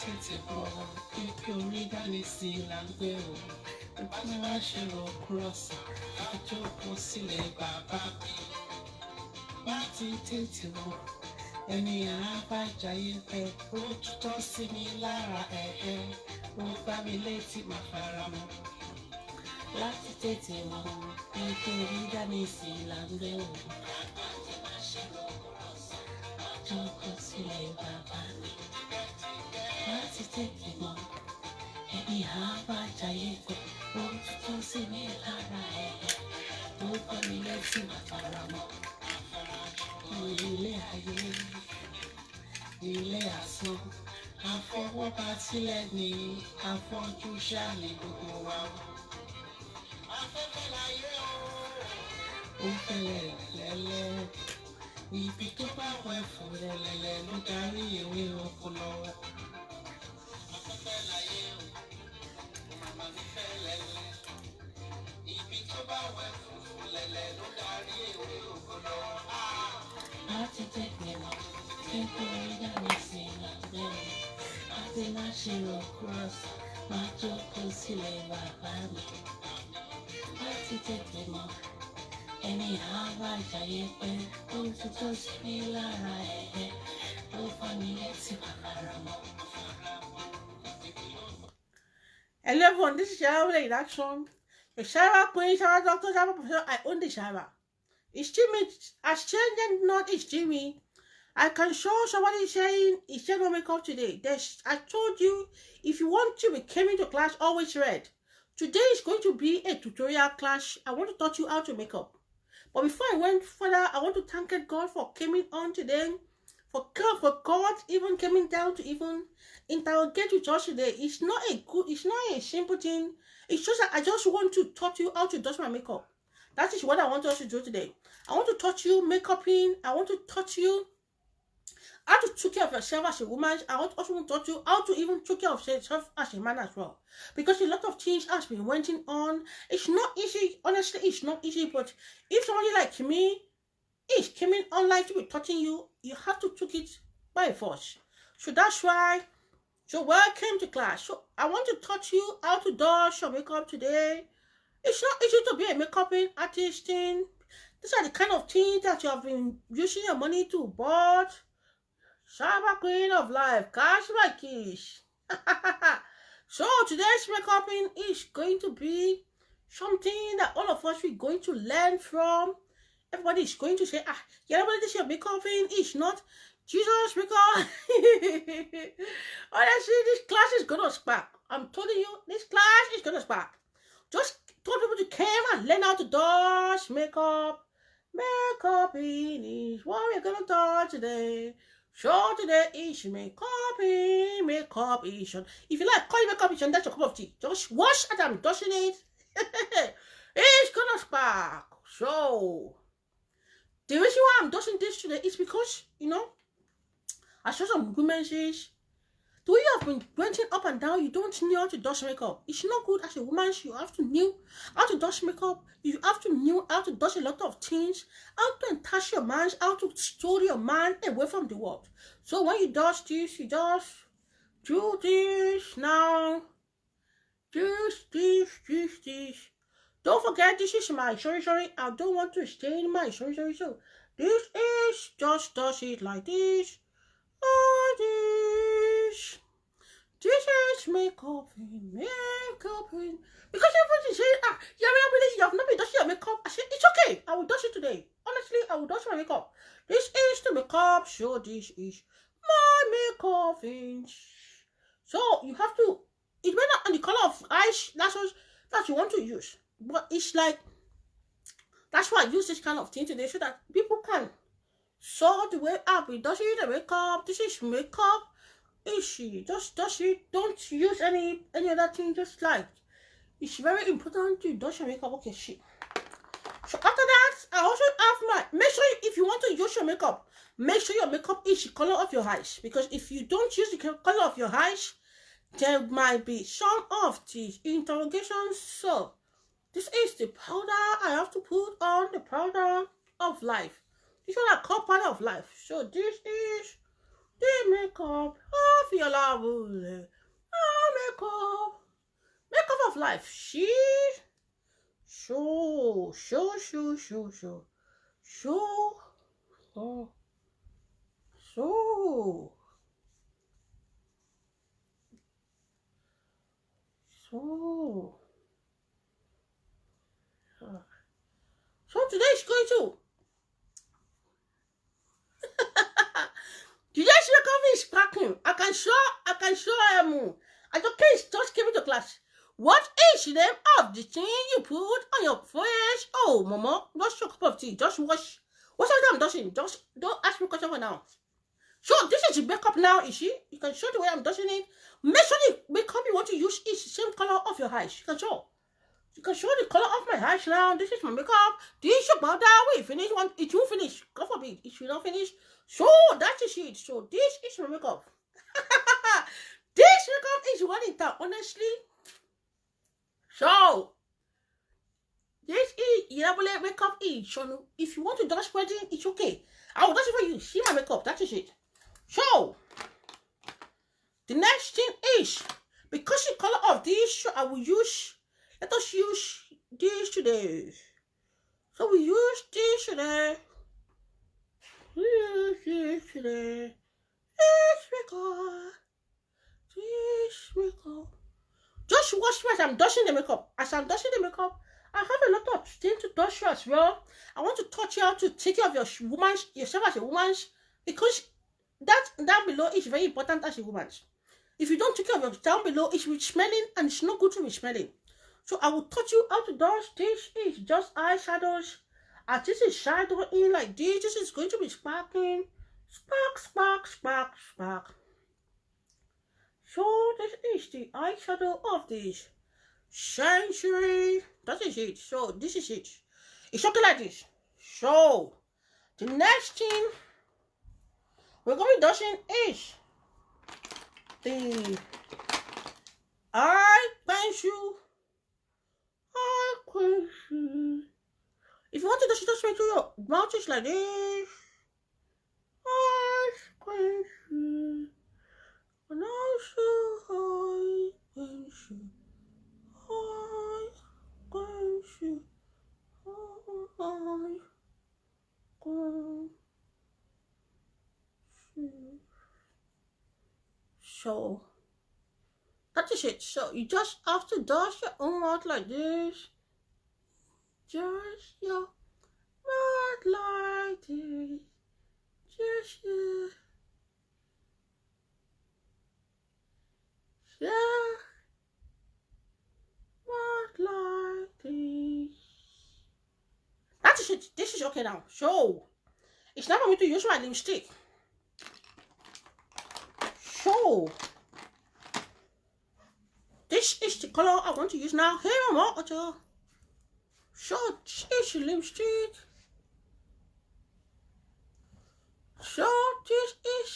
tètè bọ̀ pípé orí dání sí là ń gbé o. Ìpínlẹ̀ wá ṣe ro kúrọ̀sì, ìjókòó sílẹ̀ bàbá mi. Wá ti tètè bọ̀, ẹni àbájáyé pẹ́, ó tutọ́ sí mi lára ẹ̀ẹ́. Ó gbá mi létí máa fara mọ́. Láti tètè mọ̀ pípé orí dání sí là ń gbé o. Jókòó sílẹ̀ bàbá mi. Láti tètè mọ̀ ẹni àbájáyé pẹ́, ó tutọ́ sí mi lára ẹ̀ẹ́. Ó gbá mi létí máa fara mọ́. Ilé ayé, ilé asán, àfọwọ́bá sílẹ̀ ní afọ́jú ṣáàlì gbogbo wa. Afẹ́fẹ́ láyé o, ó fẹ́lẹ̀ lẹ́lẹ́. Ibi tó bá wẹ̀ fún lẹ́lẹ́lẹ́ ló darí ìwé oko lọ. Afẹ́fẹ́ láyé o, màmá mi fẹ́ lẹ́lẹ́. Ibi tó bá wẹ̀ fún lẹ́lẹ́ ló darí ìwé oko lọ. Láti tètè mọ̀ pípé orí dání sí ìlànà àti má ṣe ro kúrọ̀sì, má jókòó sílẹ̀ bàbá mi. Láti tètè mọ̀ ẹni àbájáyé pé ó tutọ́ sí mi lára ẹ̀ẹ́. Ó fọ́ mi létí bàbá mọ́. Hello everyone, this is Shawa in action. The Shawa Queen, Shawa Doctor, Shawa Professor. I own the Shawa. It's Jimmy, as changing not is Jimmy. I can show somebody saying it's general makeup today. I told you, if you want to be coming to class, always read. Today is going to be a tutorial class. I want to teach you how to make up. But before I went further, I want to thank God for coming on today. For God even coming down to even interrogate with us today. It's not a simple thing. It's just that I just want to teach you how to do my makeup. That is what I want us to do today. I want to teach you makeuping. I want to teach you how to take care of yourself as a woman. I want also to teach you how to even take care of yourself as a man as well. Because a lot of things has been waiting on. It's not easy. Honestly, it's not easy. But if somebody like me is coming online to be touching you, you have to take it by force. So that's why. So welcome to class. So I want to teach you how to do your makeup today. It's not easy to be a makeup artist. These are the kind of things that you have been using your money to buy. Shawa Queen of Life, cash my keys. So today's makeup is going to be something that all of us are going to learn from. Everybody is going to say, everybody, this your makeup is not Jesus makeup. Honestly, this class is gonna spark. I'm telling you, this class is gonna spark. Just told people to come and learn how to do makeup. Makeup is what we're gonna do today. So today is makeup. Makeup is. If you like, call it makeup is, that's your cup of tea. Just wash as I'm dusting it. It's gonna spark. So the reason why I'm dusting this today is because, I saw some women says, the way you have been went up and down, you don't know how to dust makeup. It's not good as a woman. You have to know how to dust makeup. You have to know how to dust a lot of things, how to attach your man, how to store your man away from the world. So when you dust this, you just do this now. This. Don't forget, this is my sorry. I don't want to stay in my sorry. So this is just dust it like this. This is makeup. Because everybody say, you have not been dusting your makeup. I said, it's okay. I will dust it today. Honestly, I will dust my makeup. This is the makeup. So this is my makeup. So you have to, it depends on the color of eyes that you want to use. But it's like, that's why I use this kind of thing today so that people can saw the way up. It doesn't use the makeup. This is makeup. Easy. Just dust it. Don't use any other thing. Just like, it's very important to dust your makeup. Okay, shit. So after that, I also have make sure if you want to use your makeup, make sure your makeup is the color of your eyes. Because if you don't use the color of your eyes, there might be some of these interrogations. So this is the powder I have to put on, the powder of life. This one I call powder of life. So this is The makeup of your love. Oh, makeup. Makeup of life. She. Show. Show, show, show, show. Show. Oh. So. So. So today is going to. Today's recovery is cracking. I don't care, just came into class. What is the name of the thing you put on your face? Oh, Mama, just your cup of tea. Just wash. What's all I'm dashing? Just don't ask me question for now. So this is the makeup now, is she? You can show the way I'm dashing it. Make sure the makeup you want to use is the same color of your eyes. You can show. You can show the color of my eyes now. This is my makeup. This is your powder. We finish one. It will finish. God forbid. It will not finish. So that is it. So this is my makeup. This makeup is one in town, honestly. So this is Irabule makeup is. So if you want to dust spreading, it's okay. I will dust it for you. See my makeup. That is it. So the next thing is, because the color of this, so I will use. Let us use this today. So we use this today. We use this today. This makeup. This makeup. Just watch me as I'm dusting the makeup. As I'm dusting the makeup, I have a lot of things to touch you as well. I want to touch you how to take care of yourself as a woman, because that down below is very important as a woman. If you don't take care of your down below, it's be smelling and it's not good to be smelling. So I will touch you how to dust. This is just eyeshadows. And this is shadow in like this. This is going to be sparkling. Spark, spark, spark, spark. So this is the eyeshadow of this century. That is it. So this is it. It's something like this. So the next thing we're going to be dusting is the eye pencil. If you want to just make your mouth is like this. Eye pencil. And also eye pencil. Eye pencil. Eye pencil. So that is it. So you just have to dust your own mouth like this. Just your mouth like this. Just your mouth like this. That is it. This is okay now. So it's time for me to use my lipstick. So this is the color I want to use now. Here I'm at. So this is the lipstick. So this is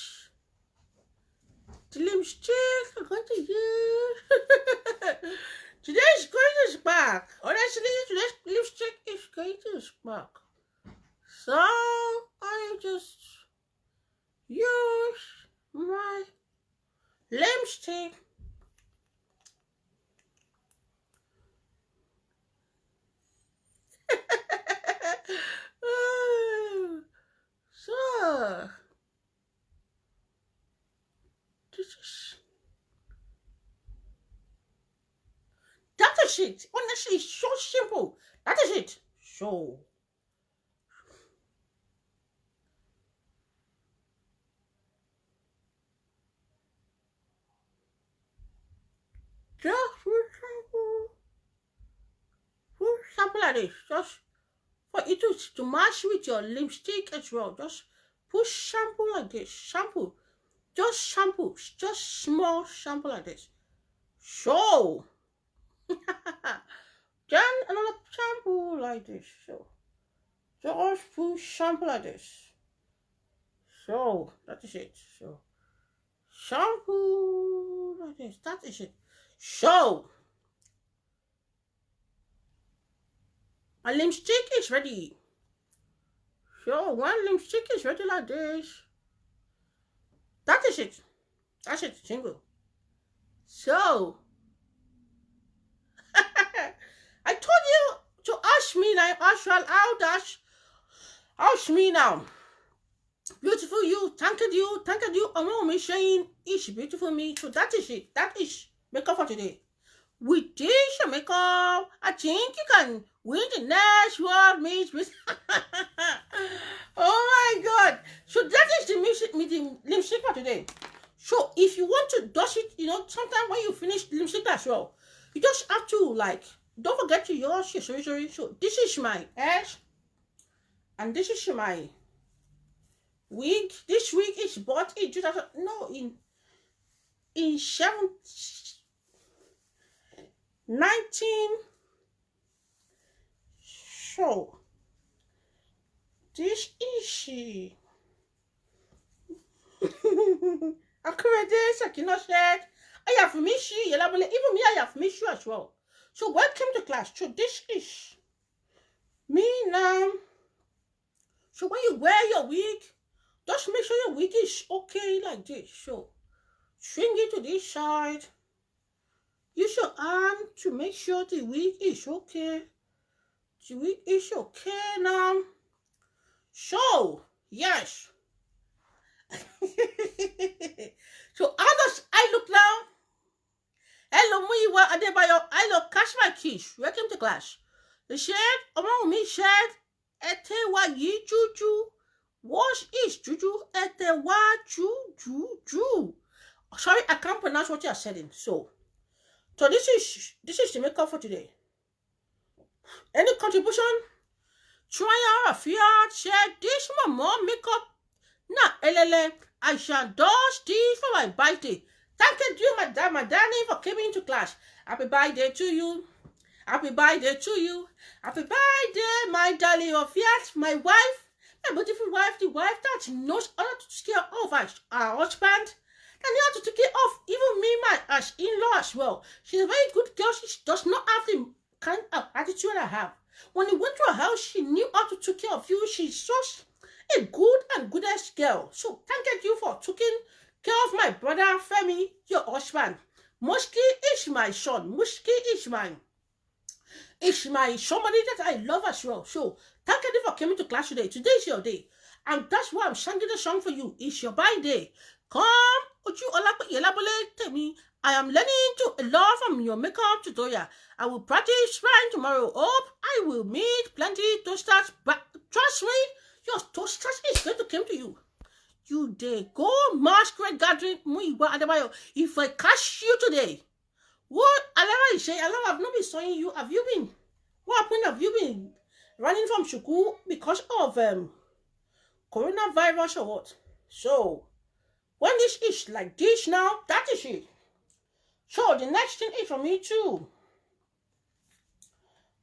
the lipstick I'm going to use. Today's going to spark. Honestly, today's lipstick is going to spark. So I just use my lipstick. So this is that is it. Honestly, it's so simple. That is it. So just put sample like this. Just for it to match with your lipstick as well. Just put shampoo like this. Shampoo. Just shampoo. Just small shampoo like this. So then another shampoo like this. So just put shampoo like this. So that is it. So shampoo like this. That is it. So my lipstick is ready. So one lipstick is ready like this. That is it. That's it, single. So, I told you to ask me now, Ashwal, ask me now. Beautiful you, thank you. I'm me saying it's beautiful me. So that is it. That is makeup for today. With this makeup, I think you can win the next world Miss. Oh my god. So that is the music meeting lipstick for today. So if you want to dust it, sometimes when you finish lipstick as well, you just have to don't forget to use your sorry. So this is my ash and this is my wig. This wig is bought in 2000, no, in 19. So this is accreditation, said I have missed you, even me, I have missed you as well. So welcome to class. So this is me now. So when you wear your wig, just make sure your wig is okay like this. So swing it to this side. Use your arm to make sure the wig is okay. The wig is okay now. So, yes. So how does I look now? Hello, Muyiwa Adebayo. Hello, catch my keys. Welcome to class. The said, among me said, Etewa yi juju. What is juju? Etewa juju. Sorry, I can't pronounce what you are saying. So this is the makeup for today. Any contribution? Try out a fiat. Share this my mom makeup. Nah, elele. I shall dust this for my birthday. Thank you, my darling, for coming to class. Happy birthday to you. Happy birthday to you. Happy birthday, my darling of fiat, my wife, my beautiful wife, the wife that knows how to take care of our husband. And how to take care of even me, my in-law as well. She's a very good girl. She does not have the kind of attitude I have. When you went to her house, she knew how to take care of you. She's just a good and goodest girl. So thank you for taking care of my brother Femi, your husband. Muski is my son. Muski is my somebody that I love as well. So thank you for coming to class today. Today is your day. And that's why I'm singing the song for you. It's your birthday. Come, I am learning to a lot from your makeup tutorial. I will practice right tomorrow. Hope I will meet plenty toasters, but trust me, your toasters is going to come to you. You dey go masquerade gathering, Muyiwa Adebayo. If I catch you today, what Alara is saying, Alara, I've not been seeing you. Have you been? What happened? Have you been running from Shuku because of coronavirus or what? So when this is like this now, that is it. So the next thing is for me too.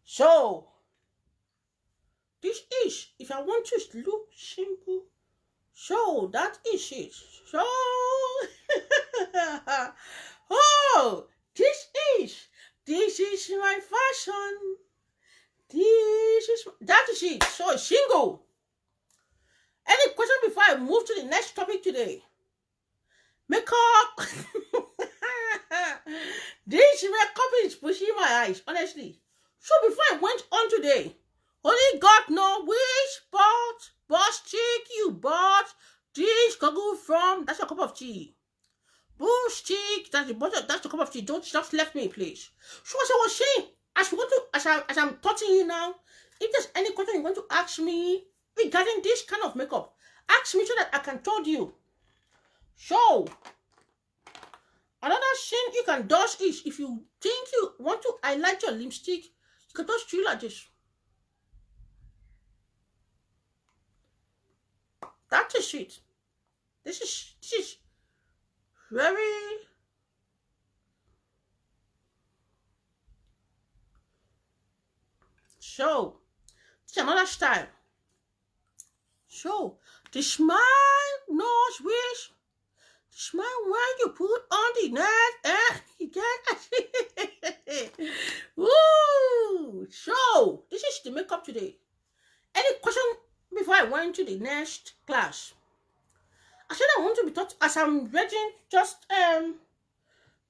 So this is, if I want to look simple, so that is it. So oh, this is my fashion. That is it. So single. Any question before I move to the next topic today? Makeup. This makeup is pushing my eyes, honestly. So before I went on today, only God knows which boss chick you bought this goggle from. That's a cup of tea. Bush chick, that's a cup of tea. Don't just left me, please. So as I was saying, as I'm touching you now, if there's any question you want to ask me regarding this kind of makeup, ask me so that I can tell you. So another thing you can do is, if you think you want to highlight your lipstick, you can just do like this. That is it. This is very so. It's another style. So the smile nose wish. The smile when you put on the net, you get. Woo! So this is the makeup today. Any question before I went to the next class? I said I want to be taught as I'm reading. Just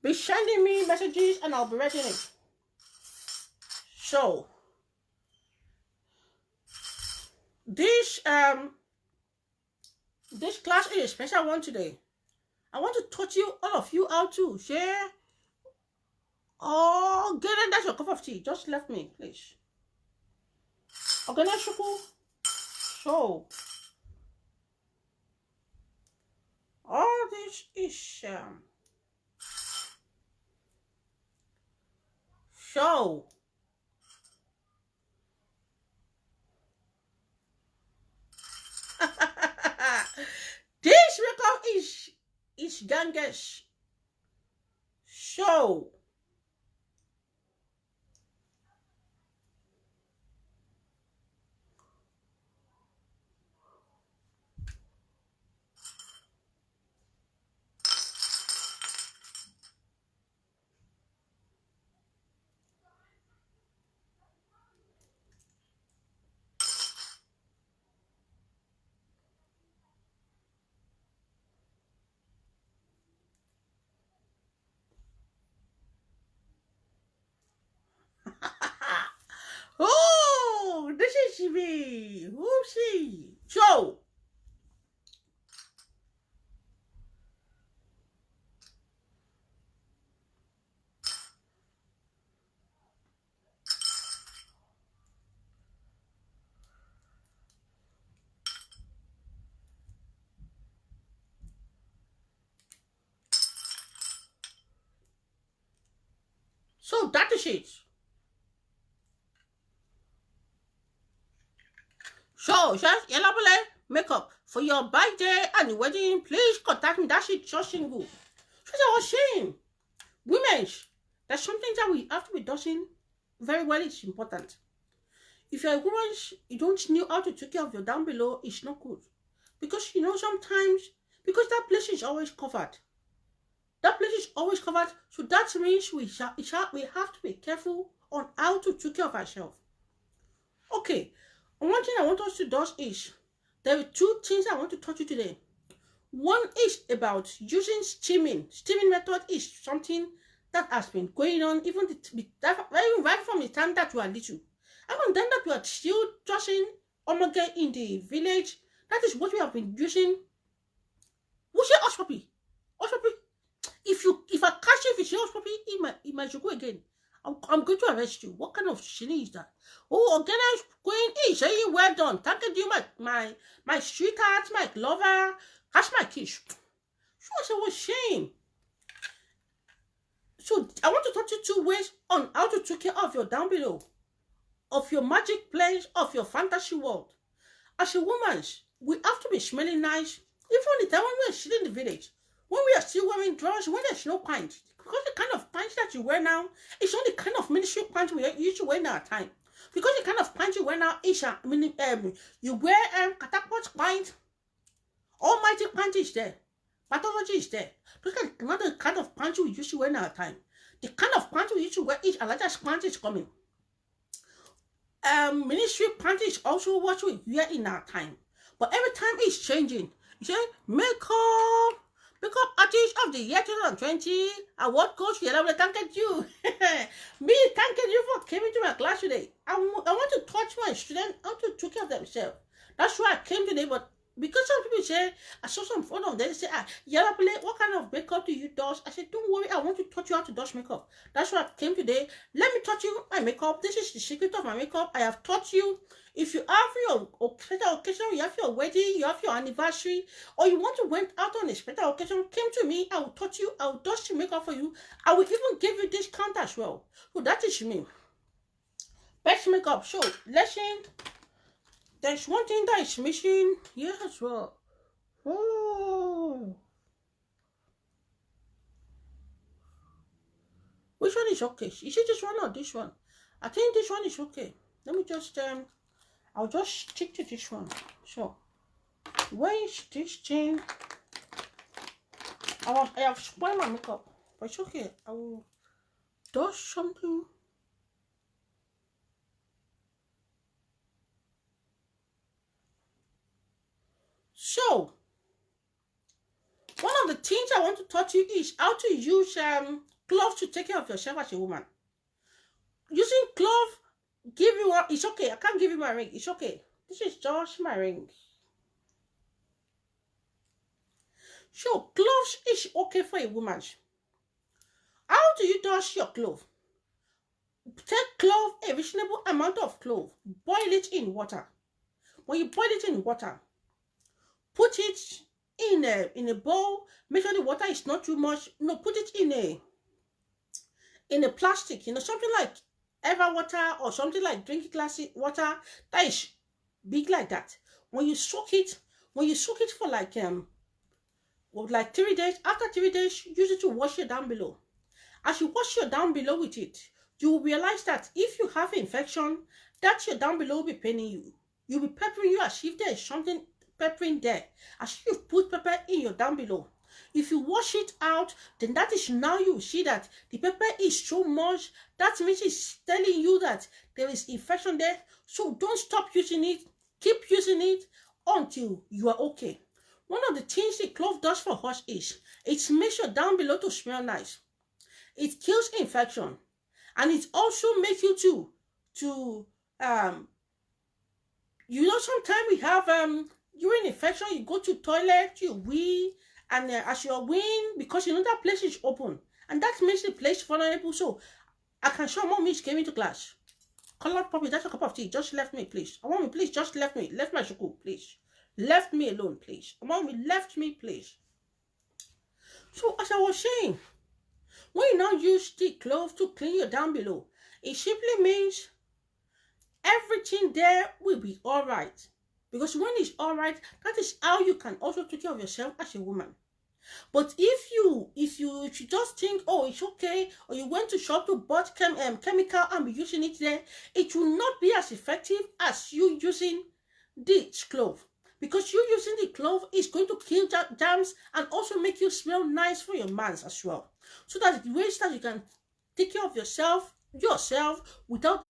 be sending me messages and I'll be reading it. So this this class is a special one today. I want to teach you all of you how to share. Oh, get in, that's your cup of tea. Just left me, please. Okay, now shuku. So all this is so this record is Ganges. So oh, this is me. Whoopsie. So that is it. So just elaborate makeup for your birthday and wedding. Please contact me. That shit just single. So I was saying, women, there's something that we have to be doing very well. It's important. If you're a woman, you don't know how to take care of your down below. It's not good because sometimes because that place is always covered. That place is always covered. So that means we have to be careful on how to take care of ourselves. Okay. And one thing I want us to do is there are two things I want to touch you today. One is about using steaming. Steaming method is something that has been going on even right from the time that you are little. And from the time that you are still dressing omega in the village, that is what we have been using. We say hush puppy. Hush puppy. If I catch you if you say hush puppy, it might go again. I'm going to arrest you. What kind of shit is that? Oh, again, I'm going, hey, say you well done. Thank you, my sweetheart, my lover. That's my kiss. So I was shame. So I want to talk to you two ways on how to take care of your down below, of your magic place, of your fantasy world. As a woman, we have to be smelling nice. Even the time when we are sitting in the village, when we are still wearing drawers, when there's no pants. Because the kind of pants that you wear now is not the kind of ministry pants we used to wear in our time. Because the kind of pants you wear now is you wear catapult pants, almighty pants is there, pathology is there. Those are not the kind of pants we used to wear in our time. The kind of pants we used to wear is a larger pants is coming. Ministry pants is also what we wear in our time. But every time it's changing. You say makeup artist of the year 2020 award goes to Yellow. Thank you. Me, thank you for coming to my class today. I want to touch my students how to take care of themselves. That's why I came today, but because some people say, I saw some photo of them, they say, Yellow, what kind of makeup do you do? I said, don't worry, I want to teach you how to do makeup. That's why I came today. Let me teach you my makeup. This is the secret of my makeup. I have taught you. If you have your special occasion, you have your wedding, you have your anniversary, or you want to went out on a special occasion, come to me. I will teach you. I will touch your makeup for you. I will even give you discount as well. So that is me. Best makeup. So lesson. There's one thing that is missing here as well. Oh. Which one is okay? Is it this one or this one? I think this one is okay. Let me just I'll just stick to this one. So where is this thing? I have spoiled my makeup, but it's okay. I will do something. So One of the things I want to teach you is how to use clothes to take care of yourself as a woman. Using clothes give you what? It's okay. I can't give you my ring. It's okay. This is just my ring. So clothes is okay for a woman. How do you dust your clothes? Take clove, a reasonable amount of clove, boil it in water. When you boil it in water, put it in a bowl. Make sure the water is not too much. No, put it in a plastic, something like Ever water or something like drinking glass water that is big like that. When you soak it, for like 3 days, after 3 days, use it to wash your down below. As you wash your down below with it, you will realize that if you have infection, that your down below will be paining you. You'll be peppering you as if there is something peppering there. As if you put pepper in your down below. If you wash it out, then that is now you see that the pepper is so much. That means it's telling you that there is infection there. So don't stop using it. Keep using it until you are okay. One of the things the clove does for us is it makes your down below to smell nice. It kills infection, and it also makes you sometimes we have urine infection. You go to toilet, you wee, and as you're weeing, because that place is open, and that makes the place vulnerable. So I can show Mom Miss came into class. Colored puppy, that's a cup of tea. Just left me, please. I want me, please. Just left me. Left my school, please. Left me alone, please. I want me, left me, please. So as I was saying, when you now use the clove to clean your down below, it simply means everything there will be all right. Because when it's all right, that is how you can also take care of yourself as a woman. But if you just think, oh, it's okay, or you went to shop to buy chemical and be using it there, it will not be as effective as you using this clove. Because you using the clove is going to kill germs and also make you smell nice for your mans as well. So that the ways that you can take care of yourself without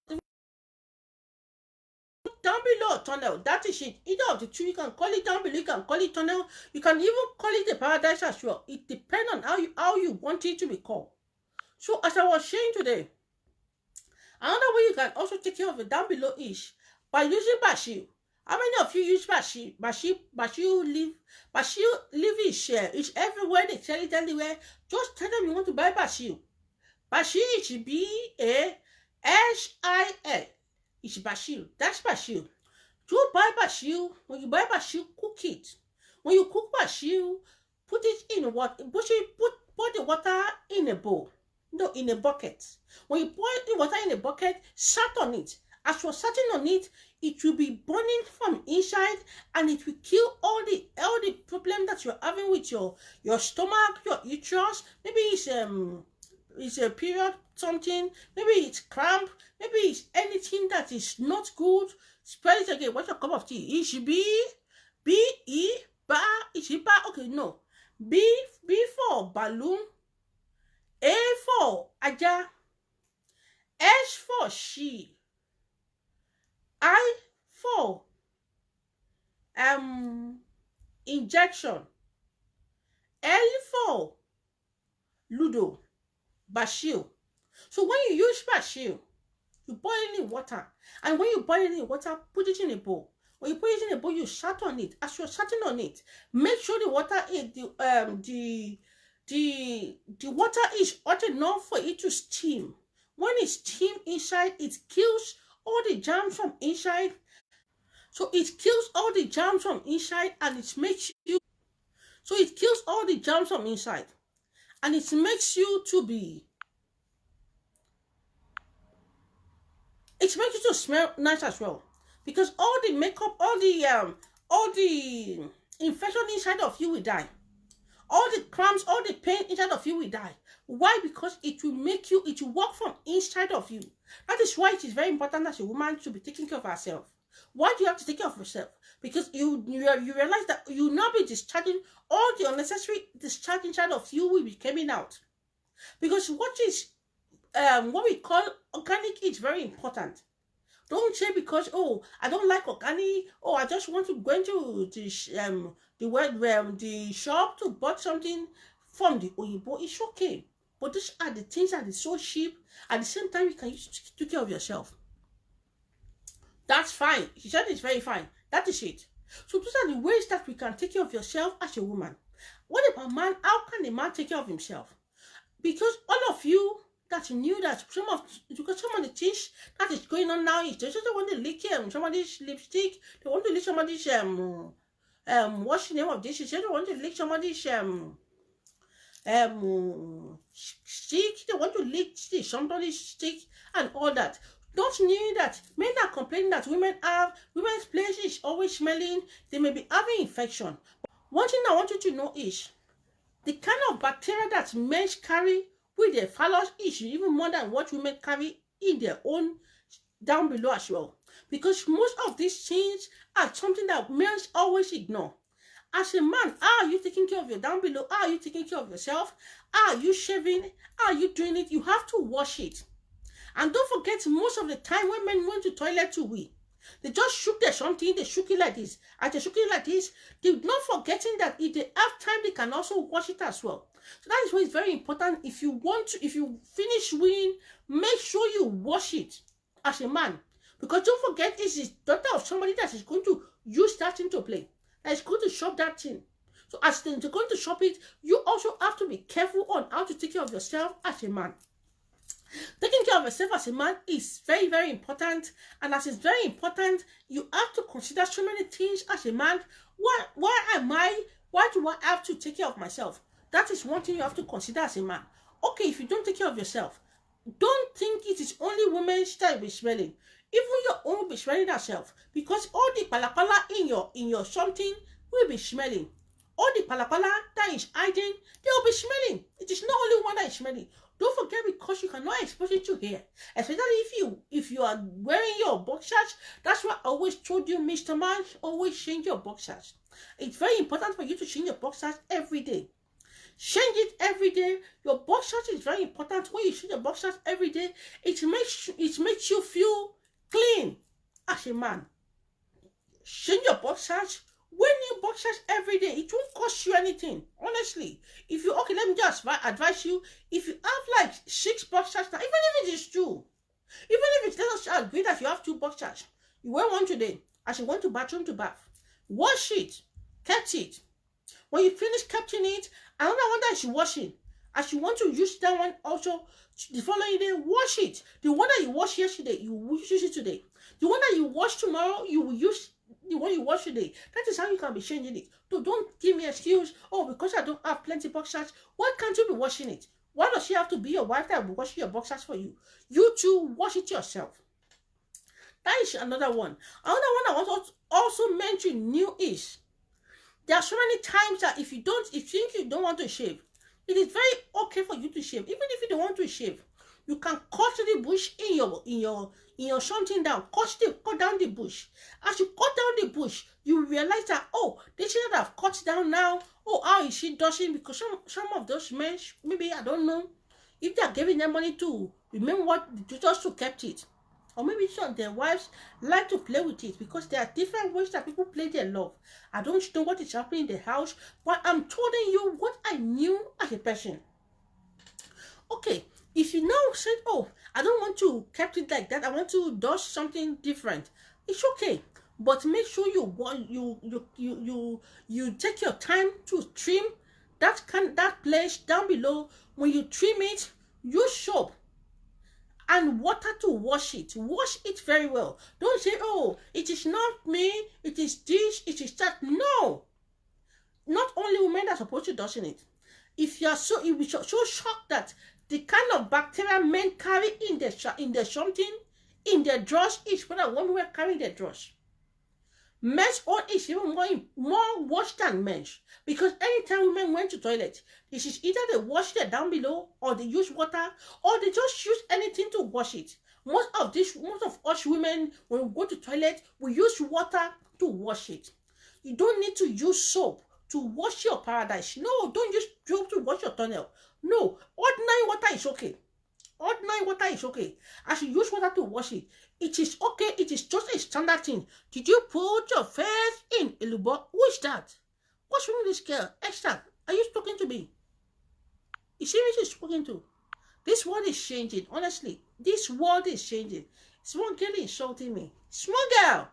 down below tunnel. That is it. Either of the two, you can call it down below, you can call it tunnel, you can even call it the paradise as well. It depends on how you want it to be called. So as I was saying today, another way you can also take care of it down below is by using basil. How many of you use basil? Basil leaf is everywhere. They sell it anywhere. Just tell them you want to buy basil. Basil is BASIL. It's basil. That's basil. To buy basil, when you buy basil, cook it. When you cook basil, put it in water. Put the water in a bowl. No, in a bucket. When you pour the water in a bucket, sat on it. As you're sitting on it, it will be burning from inside, and it will kill all the problem that you're having with your stomach, your uterus. Maybe it's a period something. Maybe it's cramp. Maybe it's anything that is not good. Spell it again. What's your cup of tea? It should be B-E, ba. It should be, okay, no. B for balloon. A for aja. S for she. I for injection. L for ludo. Basil. So when you use basil, you boil it in water. And when you boil it in water, put it in a bowl. When you put it in a bowl, you sat on it. As you're sitting on it, make sure the water is the water is hot enough for it to steam. When it steams inside, it kills all the germs from inside. So it kills all the germs from inside, and it makes you. So it kills all the germs from inside, and it makes you to be. It makes you to smell nice as well, because all the makeup, all the infection inside of you will die. All the cramps, all the pain inside of you will die. Why? Because it will make you, it will work from inside of you. That is why it is very important as a woman to be taking care of herself. Why do you have to take care of yourself? Because you realize that you will not be discharging all the unnecessary discharge inside of you will be coming out. Because what we call organic is very important. Don't say because, oh, I don't like organic. Oh, I just want to go into the shop to buy something from the Oyibo. It's okay. But these are the things that is so cheap. At the same time, you can use to take care of yourself. That's fine. She said it's very fine. That is it. So those are the ways that we can take care of yourself as a woman. What about man? How can a man take care of himself? Because all of you that knew that some of the things that is going on now is they just want to lick somebody's lipstick, they want to lick somebody's what's the name of this? They just want to lick somebody's stick, they want to lick somebody's stick and all that. Don't know that men are complaining that women's place is always smelling, they may be having infection. One thing I want you to know is the kind of bacteria that men carry with their phallus is even more than what women carry in their own down below as well. Because most of these things are something that men always ignore. As a man, how are you taking care of your down below? How are you taking care of yourself? How are you shaving? How are you doing it? You have to wash it. And don't forget, most of the time when men went to toilet to wee, they just shook their something, they shook it like this. As they shook it like this, they're not forgetting that if they have time, they can also wash it as well. So that is why it's very important. If you finish weeing, make sure you wash it as a man. Because don't forget, it's the daughter of somebody that is going to use that thing to play. That is going to shop that thing. So as they're going to shop it, you also have to be careful on how to take care of yourself as a man. Taking care of yourself as a man is very, very important. And as it's very important, you have to consider so many things as a man. Why do I have to take care of myself? That is one thing you have to consider as a man. Okay, if you don't take care of yourself, don't think it is only women that will be smelling. Even your own will be smelling herself. Because all the palapala in your something will be smelling. All the palapala that is hiding, they will be smelling. It is not only one that is smelling. Don't forget, because you cannot expose it to hair. Especially if you are wearing your boxers. That's why I always told you, Mr. Man, always change your boxers. It's very important for you to change your boxers every day. Change it every day. Your boxers is very important. When you change your boxers every day, it makes you feel clean as a man. Change your boxers. Wear new boxers every day. It won't cost you anything. Honestly. Okay, let me just advise you. If you have like 6 boxers now, even if it is 2, even if it's, let us agree that you have 2 boxers, you wear one today. As you went to bathroom to bath, wash it, kept it. When you finish keeping it, another one that you washing. As you want to use that one also, the following day, wash it. The one that you washed yesterday, you will use it today. The one that you wash tomorrow, you will use the one you wash today. That is how you can be changing it. So don't give me an excuse. Oh, because I don't have plenty boxers. Why can't you be washing it? Why does she have to be your wife that will wash your boxers for you? You too, wash it yourself. That is another one. Another one I want to also mention new is there are so many times that if you think you don't want to shave, it is very okay for you to shave. Even if you don't want to shave, you can cut the bush in your something down. Cut down the bush. As you cut down the bush, you realize that, oh, this is that I've cut down now. Oh, how is she dodging? Because some of those men, maybe I don't know if they are giving them money to remember what just to kept it. Or maybe some of their wives like to play with it, because there are different ways that people play their love. I don't know what is happening in the house, but I'm telling you what I knew as a person. Okay, if you now said, oh, I don't want to keep it like that, I want to do something different, it's okay. But make sure you take your time to trim that place down below. When you trim it, use soap and water to wash it. Wash it very well. Don't say, oh, it is not me, it is this, it is that. No. Not only women are supposed to do it. If you are so shocked that the kind of bacteria men carry in their something, in their drawers, is what a woman carry their drawers. Men's own is even more worse than men's. Because anytime women went to toilet, this is either they wash it down below, or they use water, or they just use anything to wash it. Most of us women, when we go to toilet, we use water to wash it. You don't need to use soap to wash your paradise. No, don't use soap to wash your tunnel. No, ordinary water is okay. Ordinary water is okay. As you use water to wash it, It is okay. It is just a standard thing. Did you put your face in Elubo? Who is that? What's wrong with this girl? Esther, are you talking to me? You see who she's speaking to? This world is changing. Honestly, this world is changing. Small girl insulting me. Small girl.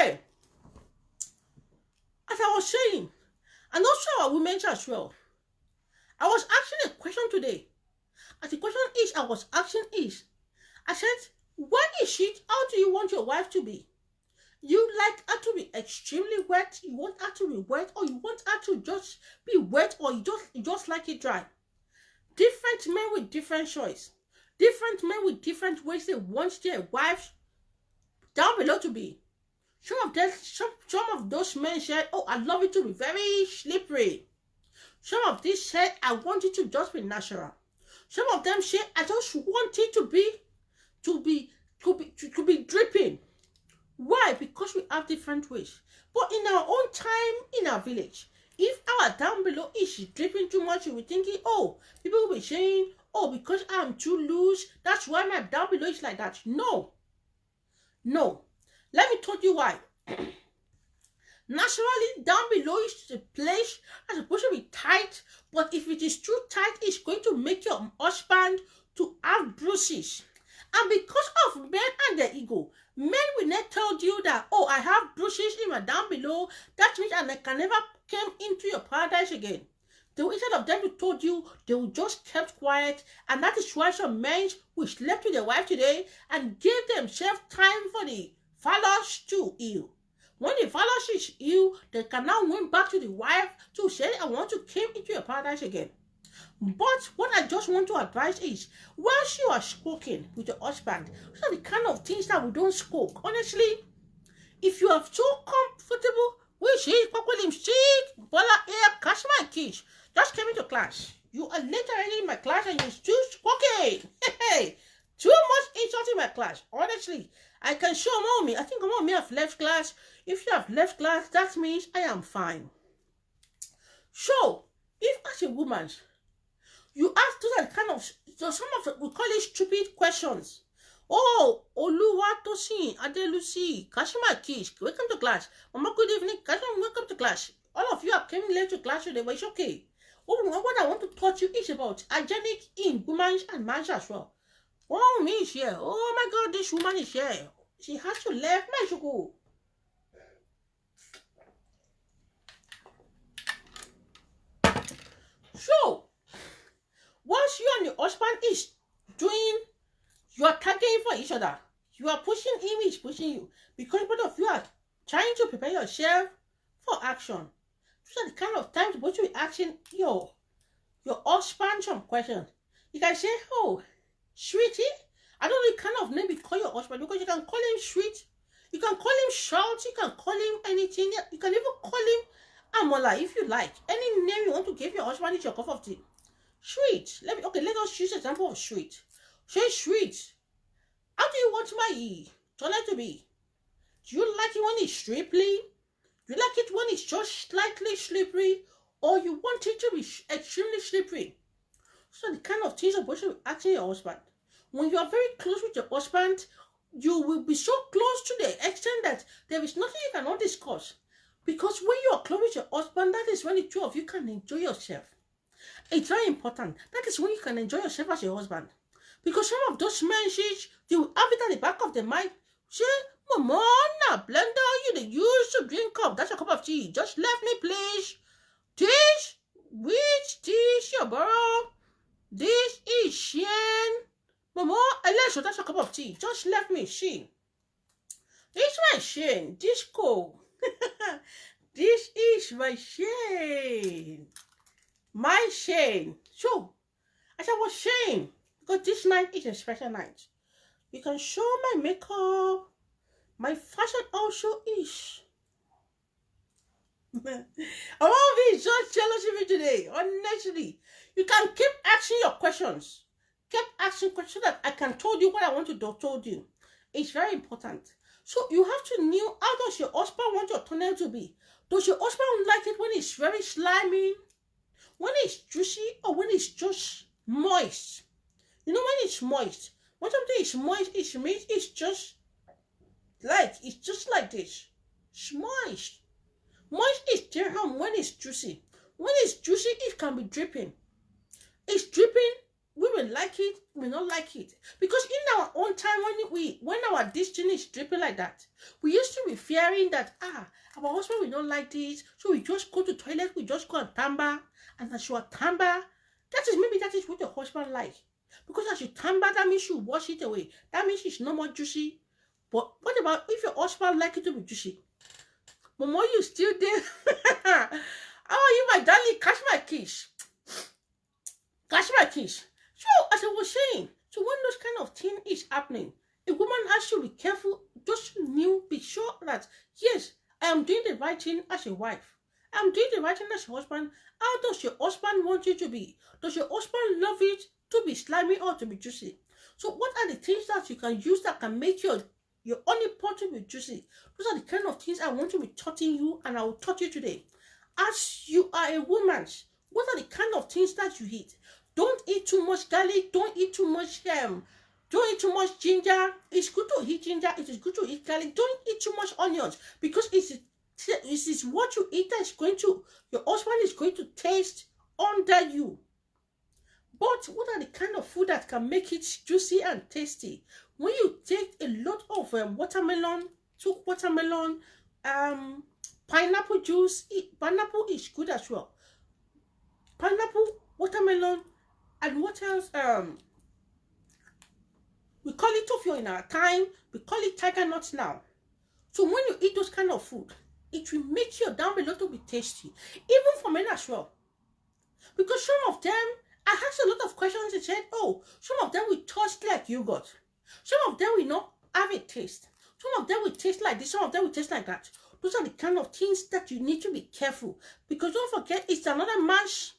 Okay. As I was saying, and also our women as well. I was asking a question today. And the question I was asking is, I said, what is it? How do you want your wife to be? You like her to be extremely wet? You want her to be wet? Or you want her to just be wet? Or you just like it dry? Different men with different choice. Different men with different ways they want their wives down below to be. Some of those men said, oh, I love it to be very slippery. Some of these said, I want it to just be natural. Some of them say, I just want it to be dripping. Why? Because we have different ways. But in our own time, in our village, if our down below is dripping too much, you'll be thinking, oh, people will be saying, oh, because I'm too loose, that's why my down below is like that. No. No. Let me tell you why. Naturally, down below is a place that's supposed to be tight, but if it is too tight, it's going to make your husband to have bruises. And because of men and their ego, men will not tell you that, oh, I have bruises in my down below, that means I can never come into your paradise again. They will, instead of them to told you, they will just kept quiet, and that is why some men will sleep with their wife today and give themselves time for the phallus to heal. When the phallus is healed, they can now went back to the wife to say, I want to come into your paradise again. But what I just want to advise is, whilst you are spoken with your husband, those are the kind of things that we don't spoke. Honestly, if you are so comfortable with she's properly sick, Bola air, catch my kids, just came into class. You are literally in my class and you're still spoken. Hey, too much insult in my class. Honestly, I can show mommy. I think mommy have left class. If you have left class, that means I am fine. So, if as a woman, you ask those kind of, so some of we call it stupid questions. Oh, Oluwatosin, Adelusi, Kashima Kish, welcome to class. Mama, good evening. Kashima, welcome to class. All of you are coming late to class today, but it's okay. What I want to talk to you is about hygienic in women and men as well. Oh, me is here. Oh my God, this woman is here. She has to leave my school. So, once you and your husband is doing, you are tagging for each other. You are pushing him, he's pushing you. Because both of you are trying to prepare yourself for action. Those are the kind of times what you be asking your husband some questions. You can say, oh, sweetie, I don't know the kind of name you call your husband, because you can call him sweet, you can call him short, you can call him anything, you can even call him Amola if you like. Any name you want to give your husband is your cup of tea. Sweet. Let us use an example of sweet. Say sweet. How do you want my toilet to be? Do you like it when it's slippery? Do you like it when it's just slightly slippery? Or you want it to be extremely slippery? So the kind of things you're supposed to ask your husband. When you are very close with your husband, you will be so close to the extent that there is nothing you cannot discuss. Because when you are close with your husband, that is when the two of you can enjoy yourself. It's very important. That is when you can enjoy yourself as your husband. Because some of those men, they will have it at the back of the mind. Say, Mama, na blender, you the use to drink up. That's a cup of tea. Just let me, please. This, which dish you borrow? This is Shane. Mama, Alexa, that's a cup of tea. Just let me see. This is my Shane. This cold. This is my Shane. My Shane. So, as I was saying, because this night is a special night, you can show my makeup. My fashion also is. I won't be so jealous of you today. Honestly, you can keep asking your questions. Keep asking questions so that I can tell you what I want to do. Told you. It's very important. So you have to know, how does your husband want your toenail to be? Does your husband like it when it's very slimy, when it's juicy, or when it's just moist? You know, when it's moist, when something is moist, it means it's just like it's just like this. It's moist. Moist is different when it's juicy. When it's juicy, it can be dripping. It's dripping. We will like it. We not like it because in our own time, when our destiny is dripping like that, we used to be fearing that our husband will not like this, so we just go to toilet. We just go and tamba, and as you are tamba, that is what your husband like. Because as you tamba, that means you wash it away. That means it's no more juicy. But what about if your husband like it to be juicy? Mama, you still there? How are you, my darling? Catch my kiss. Catch my kiss. So, as I was saying, so when those kind of thing is happening, a woman has to be careful. Just be sure that, yes, I am doing the right thing as a wife. I am doing the right thing as a husband. How does your husband want you to be? Does your husband love it to be slimy or to be juicy? So what are the things that you can use that can make your honey pot to be juicy? Those are the kind of things I want to be teaching you, and I will taught you today. As you are a woman, what are the kind of things that you eat? Don't eat too much garlic. Don't eat too much don't eat too much ginger. It's good to eat ginger. It is good to eat garlic. Don't eat too much onions because it is what you eat that is going to, your husband is going to taste under you. But what are the kind of food that can make it juicy and tasty? When you take a lot of watermelon, pineapple juice, pineapple is good as well. Pineapple, watermelon, and what else? We call it toffee in our time. We call it tiger nuts now. So when you eat those kind of food, it will make your down below to be tasty. Even for men as well. Because some of them, I asked a lot of questions and said, oh, some of them will taste like yogurt. Some of them will not have a taste. Some of them will taste like this. Some of them will taste like that. Those are the kind of things that you need to be careful. Because don't forget, it's another man's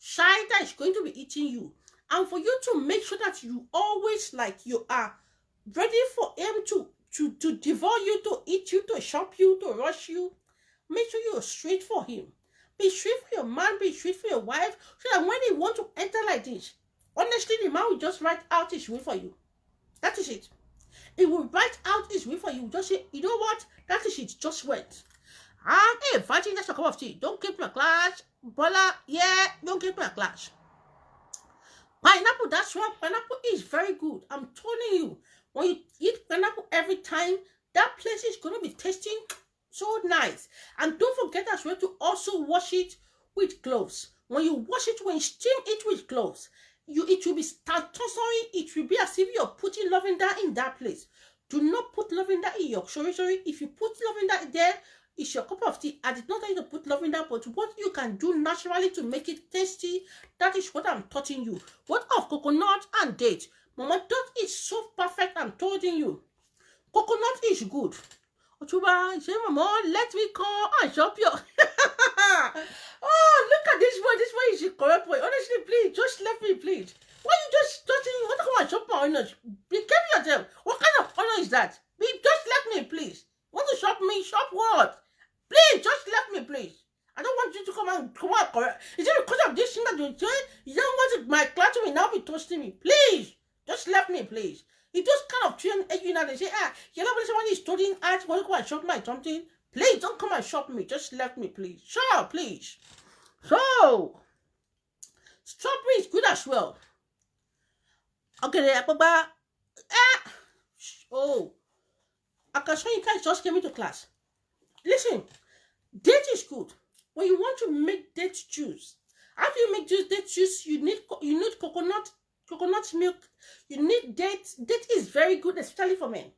child that is going to be eating you. And for you to make sure that you always, like, you are ready for him to devour you, to eat you, to shop you, to rush you, make sure you're straight for him. Be straight for your man, be straight for your wife, so that when he wants to enter like this, honestly, the man will just write out his will for you. That is it. He will write out his will for you. Just say, you know what? That is it. Just wait. Hey, fighting, that's a cup of tea. Don't keep my class. Bola, yeah, don't keep my class. Pineapple, that's why pineapple is very good. I'm telling you, when you eat pineapple every time, that place is going to be tasting so nice. And don't forget as well to also wash it with gloves. When you wash it, when you steam it with gloves, it will be sorry, it will be as if you're putting lavender in that place. Do not put lavender in your sorry. If you put lavender there, it's your cup of tea. I did not tell you to put lavender, but what you can do naturally to make it tasty, that is what I'm teaching you. What of coconut and date? Mama, that is so perfect. I'm telling you. Coconut is good. Otuba, say, Mama, let me come and shop your. Oh, look at this boy. This boy is the correct boy. Honestly, please, just let me, please. Why you just touching me? What come and shop my onions? Be careful yourself. What kind of onion is that? Just let me, please. Want to shop me? Shop what? Please, just let me, please. I don't want you to come and correct. Is it because of this thing that you say? You don't want my class to now be toasting me? Please, just let me, please. It just kind of train you now. They say, you know when someone is studying art, want to come and shop me something? Please, don't come and shop me. Just let me, please. Sure, please. So, strawberry is good as well. Okay, Papa. Oh, I can show you guys just came into class. Listen, date is good. When you want to make date juice, how do you make date juice? You need coconut milk. You need date. Date is very good, especially for men.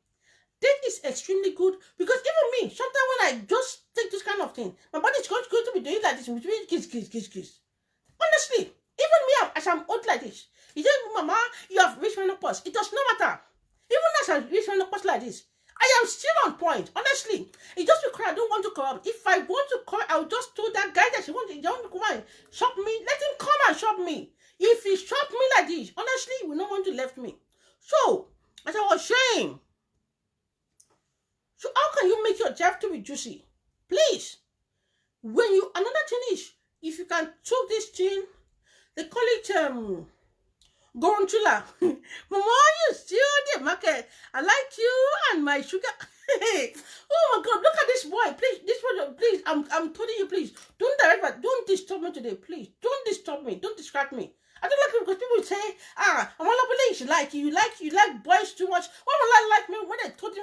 Date is extremely good because even me, sometimes when I just take this kind of thing, my body is going to be doing like this. Kiss. Honestly, even me, as I'm old like this, you say, Mama, you have reached menopause. It does not matter. Even as I reach menopause like this, I am still on point. Honestly, it's just because I don't want to corrupt. If I want to corrupt, I will just tell that guy that he wants to come and shop me. Let him come and shop me. If he shop me like this, honestly, he will not want to left me. So, as I was saying, so how can you make your job to be juicy? Please, another thing is, if you can took this thing, they call it Gorunchula. Mama, you still the market. I like you and my sugar. Oh my God, look at this boy. Please, this one, please. I'm telling you, please. Don't disturb me today, please. Don't disturb me. Don't distract me. I don't like it because people say, I'm all up you like boys too much. Why would I like me when they told me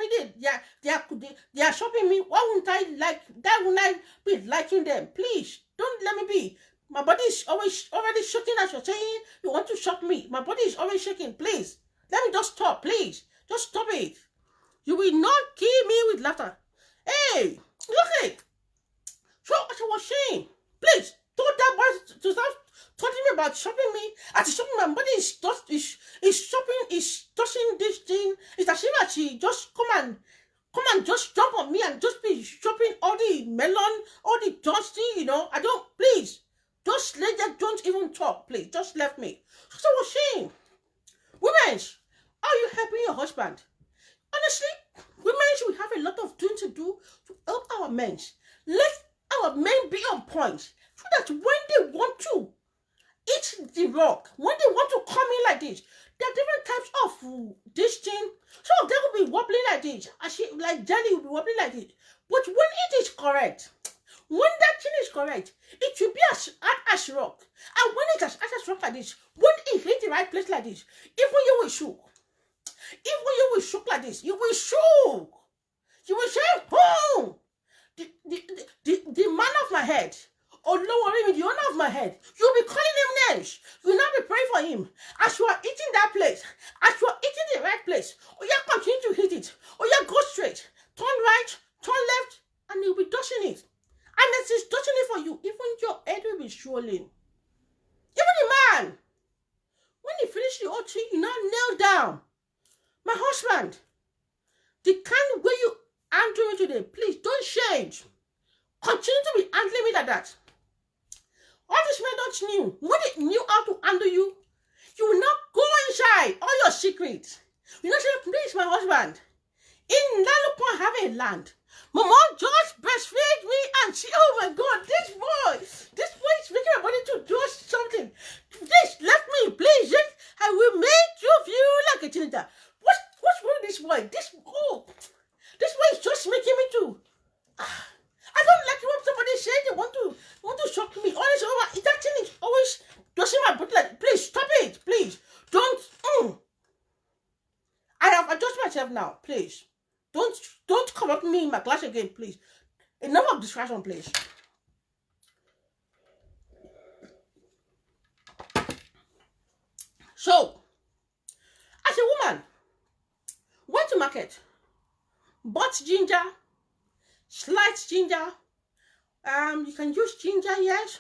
they are shopping me? Why wouldn't I like that? Wouldn't I be liking them? Please, don't let me be. My body is always already shaking as you're saying you want to shock me. My body is always shaking. Please, let me just stop. Please, just stop it. You will not kill me with laughter. Hey, look it. So what I was saying. Please, don't that boy to stop talking me about shopping me. As shopping, my body is shopping, is touching this thing. It's as if she just come and just jump on me and just be shopping all the melon, all the dusty, I don't, please. Just let that, don't even talk, please. Just left me. So I was saying, women, are you helping your husband? Honestly, women should have a lot of things to do to help our men. Let our men be on point so that when they want to eat the rock, when they want to come in like this, there are different types of this thing. Some of them will be wobbling like this, like jelly will be wobbling like this. But when it is correct, when that thing is correct, it will be as hard as rock. And when it's as hard as rock like this, when it hits the right place like this, even you will shook. Even you will shook like this, you will shook. You will say, oh, the man of my head, oh Lord, the owner of my head, you'll be calling him names. You'll not be praying for him. As you are eating that place, as you are eating the right place, oh yeah, continue to hit it. Oh yeah, go straight, turn right, turn left, and you'll be touching it. And as he's touching it for you, even your head will be swollen. Even the man, when he finished the OT, you now kneel down. My husband, the kind way you handle me today, please don't change. Continue to be handling me like that. All these men don't knew. When they knew how to handle you, you will not go inside all your secrets. You not say, please, my husband, in Lalupon have a land. Mama just breastfeed me and she, oh my God, this boy is making my body to do something. Please, let me, please. I will make you feel like a teenager. What's wrong with this boy? This boy is just making me to. I don't like when somebody says they want to shock me. Always over. That thing is always doing my butt like. Please stop it. Please don't. I have adjusted myself now. Please don't come up me in my class again. Please. Enough of distraction, please. So, as a woman, went to market, bought ginger, sliced ginger. You can use ginger, yes.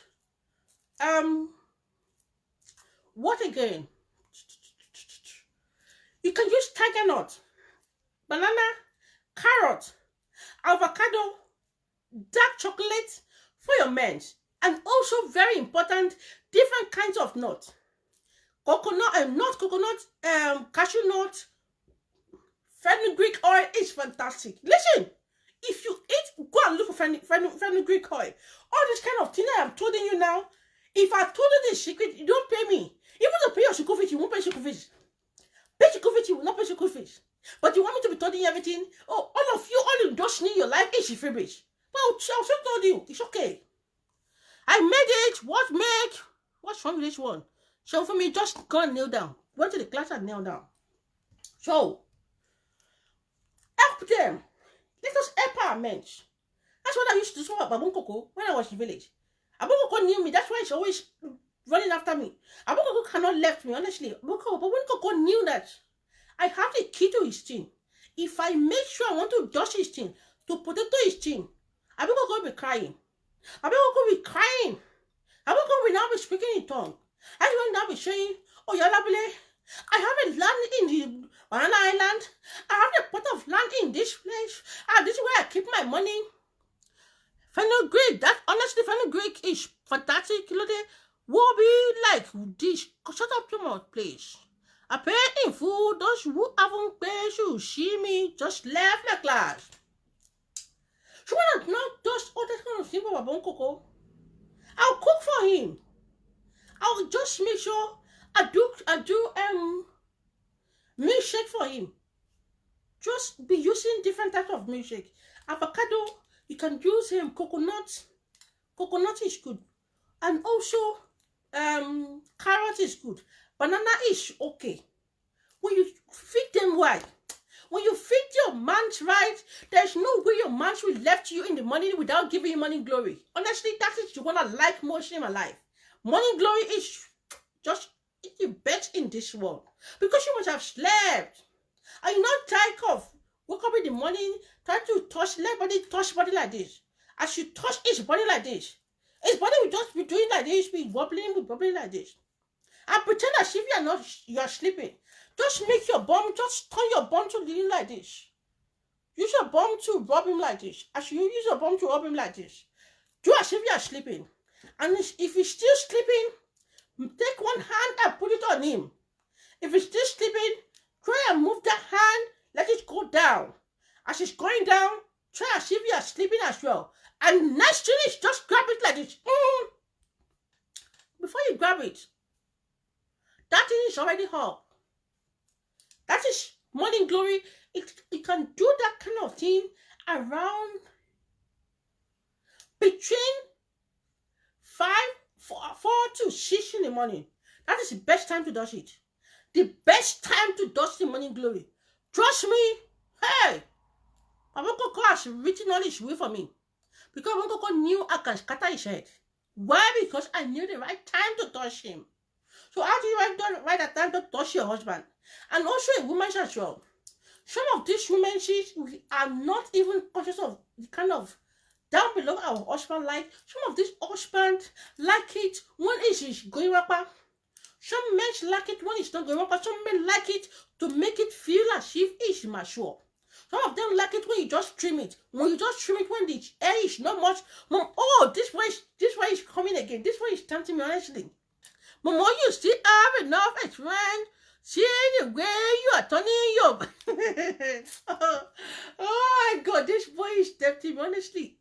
What again? You can use tiger nut, banana, carrot, avocado, dark chocolate for your men, and also very important, different kinds of nuts. Coconut, cashew nut, fenugreek oil is fantastic. Listen, if you eat, go and look for fenugreek oil. All this kind of thing I am telling you now. If I told you this secret, you don't pay me. Even to pay your school fees, you won't pay school fees. Pay school fees, you will not pay school fees. But you want me to be telling you everything? Oh, all of you, all you just need your life is a freebies. Well, I also told you, it's okay. I made it. What's wrong with this one? So for me, just go and kneel down. Went to the class and kneel down. So, help them. Let us help our men. That's what I used to do about Babun Coco when I was in the village. Babun Coco knew me. That's why he's always running after me. Babun Coco cannot left me, honestly. Babun Coco knew that I have the key to his thing. If I make sure I want to dust his thing, to potato his thing, Babun Coco will be crying. Babun Coco will be crying. Babun Coco will now be speaking in tongue. I will now be saying, oh, Yalabile, I have a land in the Banana Island. I have a pot of land in this place. This is where I keep my money. Fenugreek, that honestly, fenugreek is fantastic. You know, they will be like this. Shut up too much, please. I pay in full. Those who haven't paid should see me. Just left the class. So when I not just all that kind of thing about Babun Coco, I'll cook for him. I'll just make sure I do milkshake for him. Just be using different types of milkshake. Avocado, you can use coconut. Coconut is good. And also carrot is good. Banana is okay. When you feed them right, when you feed your man's right, there's no way your man will left you in the money without giving you money glory. Honestly, that is what I like most in my life. Money glory is just the best in this world. Because you must have slept. And you not tired of wake up in the morning, try to let body touch body like this. As you touch his body like this, his body will just be doing like this, be wobbling like this. And pretend as if you are sleeping. Just make your bum, just turn your bum to lean like this. Use your bum to rub him like this. As you use your bum to rub him like this, do as if you are sleeping. And if he's still sleeping, take one hand and put it on him. If he's still sleeping, try and move that hand, let it go down. As it's going down, try as if you are sleeping as well. And next thing is just grab it like this. Before you grab it, that thing is already hot. That is morning glory. It can do that kind of thing around between 4 to 6 in the morning. That is the best time to dust it. The best time to dust the morning glory. Trust me. Hey, Papa Coco has written all his way for me. Because Papa Coco knew I can scatter his head. Why? Because I knew the right time to touch him. So how do you write that time to touch your husband? And also a woman as well. Some of these women, we are not even conscious of the kind of down below our husband like. Some of these husbands like it when it is going up. Some men like it when it's not going up. Some men like it to make it feel as if it's mature. Some of them like it when you just trim it. When you just trim it when the hair is not much. Mom, oh, this way is coming again. This way is tempting me honestly. Mom, you still have enough experience. See the way you are turning your oh my God, this boy is tempting me honestly.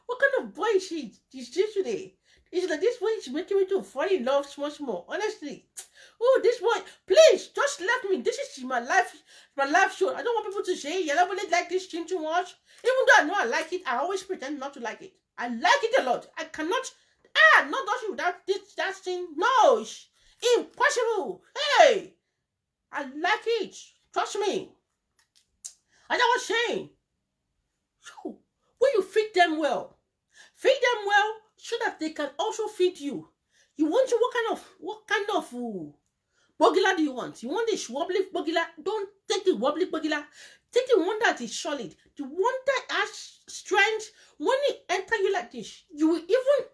What kind of boy is this today? Is like this boy is making me to fall in love small, honestly. Oh, this boy, please just let me. This is my life show. I don't want people to say you don't really like this thing too much. Even though I know I like it, I always pretend not to like it. I like it a lot. I cannot not touch without that thing. No, it's impossible. Hey, I like it. Trust me. As I was saying, so when you feed them well so that they can also feed you. You want to what kind of bogila do you want? You want this wobbly bogila? Don't take the wobbly bogila. Take the one that is solid. The one that has strength. When it enter you like this, you will even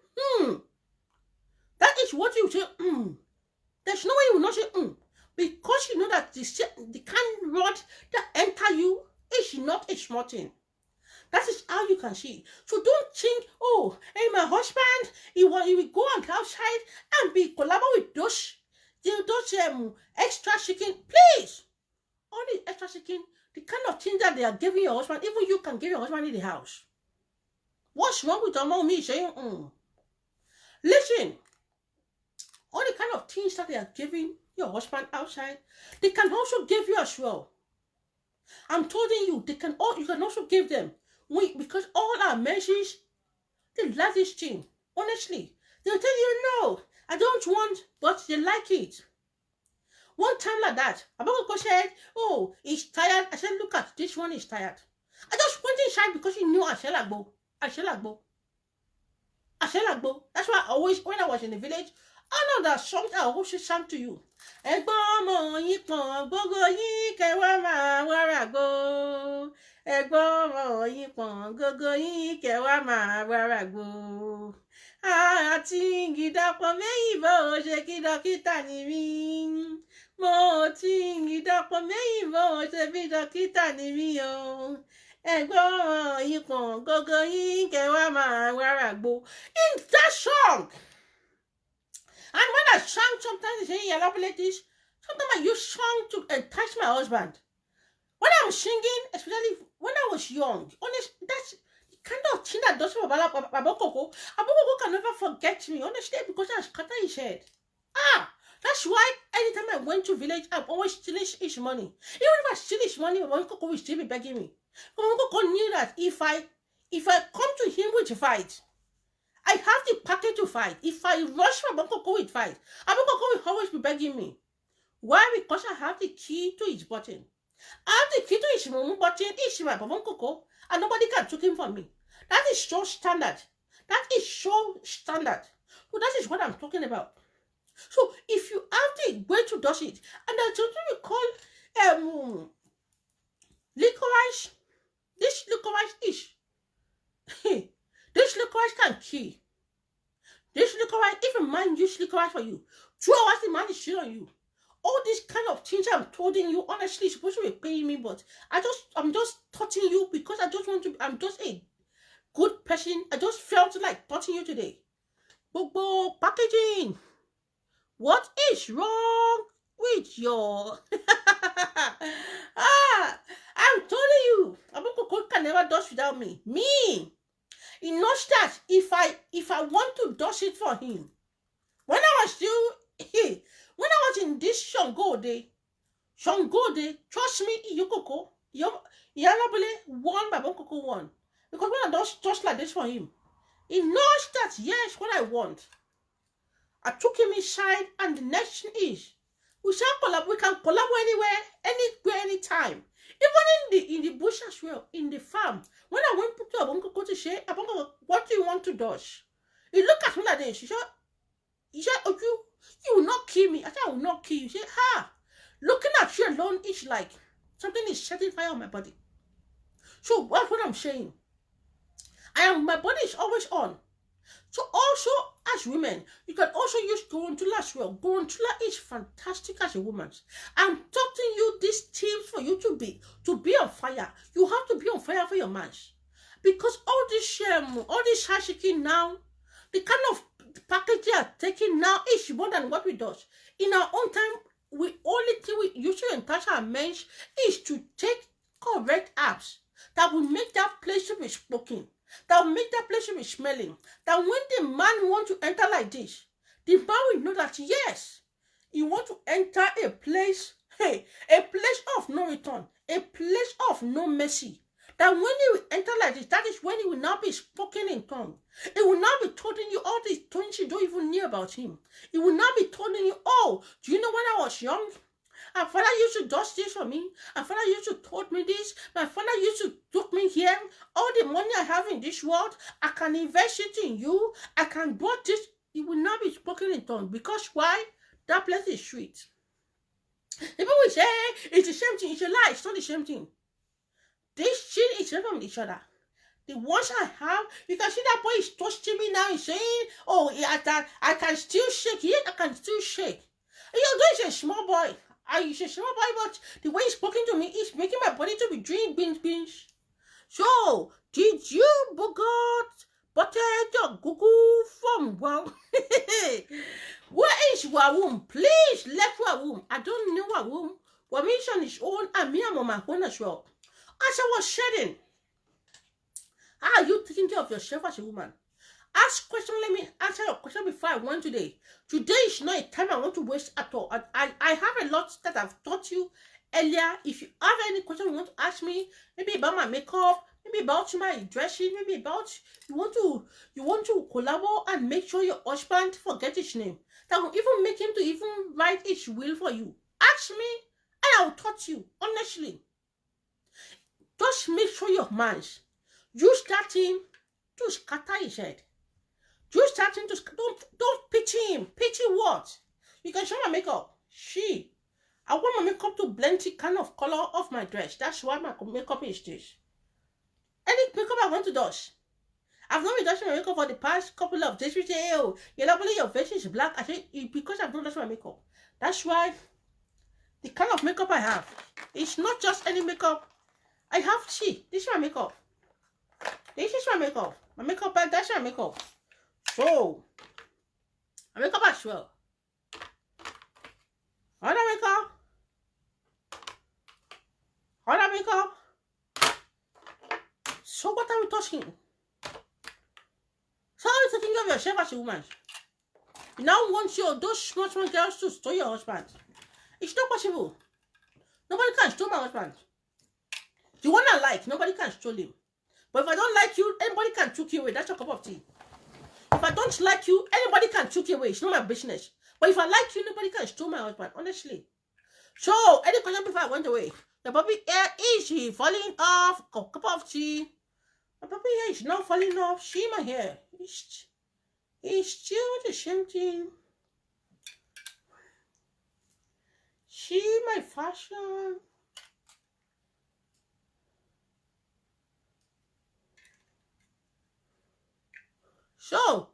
That is what you say. There's no way you will not say because you know that the kind rod that enter you is not a small thing. That is how you can see. So don't think, oh, hey, my husband, he will go and outside and be collaborate with those extra chicken. Please, all the extra chicken, the kind of thing that they are giving your husband, even you can give your husband in the house. What's wrong with your mom? Me saying, Listen, all the kind of things that they are giving your husband outside, they can also give you as well. I'm telling you, you can also give them. Because all our messages, they like this thing. Honestly, they'll tell you, no, I don't want, but they like it. One time like that, Abakoko said, oh, he's tired. I said, look at this one is tired. I just went inside because he knew I shall Agbo. That's why I always, when I was in the village, I know that song I always sang to you. Ẹ̀gbọ́n ọmọ yín pọ̀n gbogbo yín kẹwàá máa wára gbó. Ẹ̀gbọ́n ọmọ yín pọ̀n gbogbo yín kẹwàá máa wára gbó. Àti ìgìdàpọ̀ méyìnbó ṣe kí dókítà ni mí. Mo ti ìgìdàpọ̀ méyìnbó ṣe bí dókítà ni mí o. Ẹ̀gbọ́n ọmọ yín pọ̀n gbogbo yín kẹwàá máa wára gbó. In that song. And when I sang, sometimes they say, sometimes I use song to entice my husband. When I'm singing, especially when I was young, honestly, that's the kind of thing that does for Abokoko. Abokoko can never forget me, honestly, because I scatter his head. That's That's why anytime I went to village, I'm always stealing his money. Even if I steal his money, Mama Coco will still be begging me. Mama Coco knew that if I come to him with a fight, I have the package to fight. If I rush Mama Coco with fight, Mama Coco will always be begging me. Why? Because I have the key to his button. I have the key to his mum button. It's my Mama Coco, and nobody can take him from me. That is so standard. That is so standard. So that is what I'm talking about. So if you have the way to do it, and that's what we call licorice, this licorice is this licorice can kill. This licorice, if a man use licorice for you, 2 hours the man is still on you. All these kind of things I'm telling you, honestly, supposed to be paying me, but I'm just touching you because I just want to. I'm just a good person. I just felt like touching you today. Bobo packaging. What is wrong with your? I'm telling you, Aboko can never do without me. Me. He knows that if I want to do it for him, when I was still when I was in this Shango day, trust me, Yukoko, Yanabule won, Baboko won. Because when I do just like this for him, he knows that yes, what I want. I took him inside, and the next thing is we can collaborate anywhere, anytime. Even in the bush as well, in the farm. When I went to Abonko to say, Abonko, what do you want to do? He looked at me like this. He said, oh, you will not kill me. I said, I will not kill you. He said, looking at you alone is like something is setting fire on my body. So that's what I'm saying. My body is always on. So also, as women, you can also use Gorontula as well. Gorontula is fantastic as a woman. I'm talking you these tips for you to be on fire. You have to be on fire for your man. Because all this hashiki now, the kind of package they are taking now is more than what we do. In our own time, we only thing we usually encourage our men is to take correct apps that will make that place to be spoken. That will make that place to be smelling. That when the man wants to enter like this, the man will know that yes, he wants to enter a place of no return, a place of no mercy. That when he will enter like this, that is when he will not be spoken in tongue. He will not be telling you all these things you don't even know about him. He will not be telling you, oh, do you know when I was young? My father used to do this for me. My father used to taught me this. My father used to took me here. All the money I have in this world, I can invest it in you. I can do this. It will not be spoken in tongue. Because why? That place is sweet. People will say, it's the same thing. It's a lie. It's not the same thing. This shit is different from each other. The ones I have, you can see that boy is touching me now. He's saying, oh, I can still shake. Yes, I can still shake. You're going a small boy. He's a small boy, but the way he's speaking to me is making my body to be doing beans. So, did you butter your Google from well? Where is Wawum? Please let Wawum. I don't know Wawum. Wami's on his own, and me I'm on my own as well. As I was shedding, how are you taking care of yourself as a woman? Ask question, let me answer your question before I went today. Today is not a time I want to waste at all. I have a lot that I've taught you earlier. If you have any question you want to ask me, maybe about my makeup, maybe about my dressing, maybe about you want to collaborate and make sure your husband forget his name. That will even make him to even write his will for you. Ask me and I will teach you, honestly. Just make sure your man use that thing to scatter his head. Use that thing to don't pity him. Pity what? You can show my makeup. I want my makeup to blend the kind of color of my dress. That's why my makeup is this. Any makeup I want to do. I've not been doing my makeup for the past couple of days. We say, oh, your face is black. I say, because I've not done my makeup. That's why the kind of makeup I have, it's not just any makeup. I have, this is my makeup. This is my makeup. My makeup bag, that's my makeup. So, my makeup as well. Other makeup. So what are we touching? So how are you taking care of yourself as a woman? You now want those small girls to steal your husband. It's not possible. Nobody can steal my husband. The one I like, nobody can steal him. But if I don't like you, anybody can took you away. That's your cup of tea. If I don't like you, anybody can took you away. It's not my business. But if I like you, nobody can steal my husband, honestly. So, any question before I went away? The puppy hair is she falling off? Cup of tea. The puppy hair is not falling off. See my hair. It's still the same thing. See my fashion. So,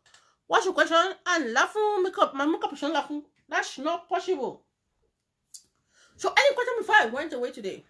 what's your question? And laughing makeup, my makeup is not laughing. That's not possible. So, any question before I went away today?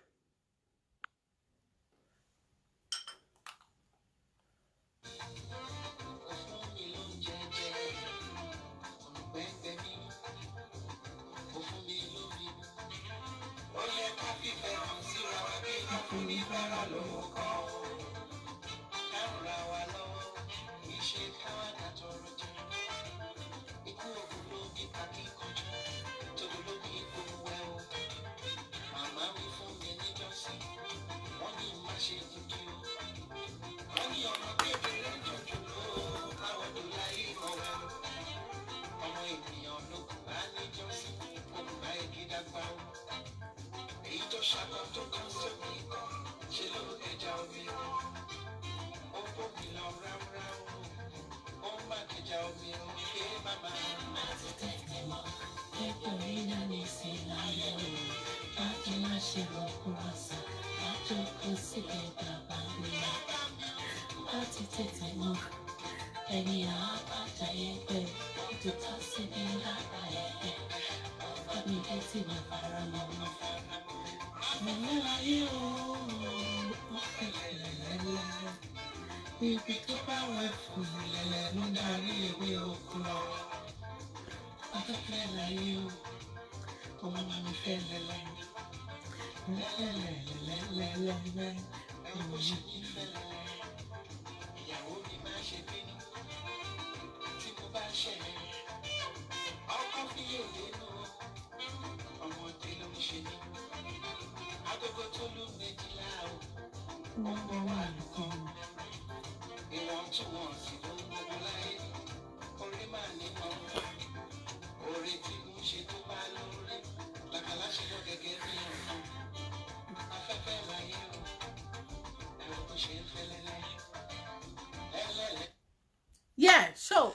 Yeah, so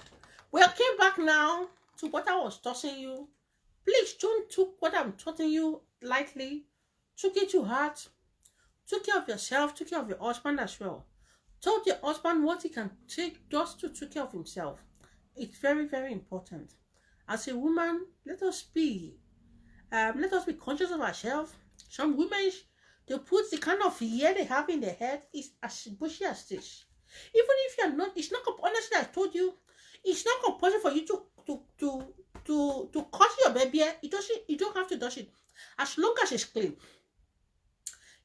we came back now to what I was tossing you. Please don't took what I'm tossing you lightly. Took it to heart. Took care of yourself. Took care of your husband as well. Told your husband what he can take just to take care of himself. It's very, very important. As a woman, let us be conscious of ourselves. Some women, they put the kind of hair they have in their head is as bushy as this. Even if you're not, it's not honestly. I told you, it's not compulsory for you to cut your baby hair. You don't have to touch it as long as it's clean.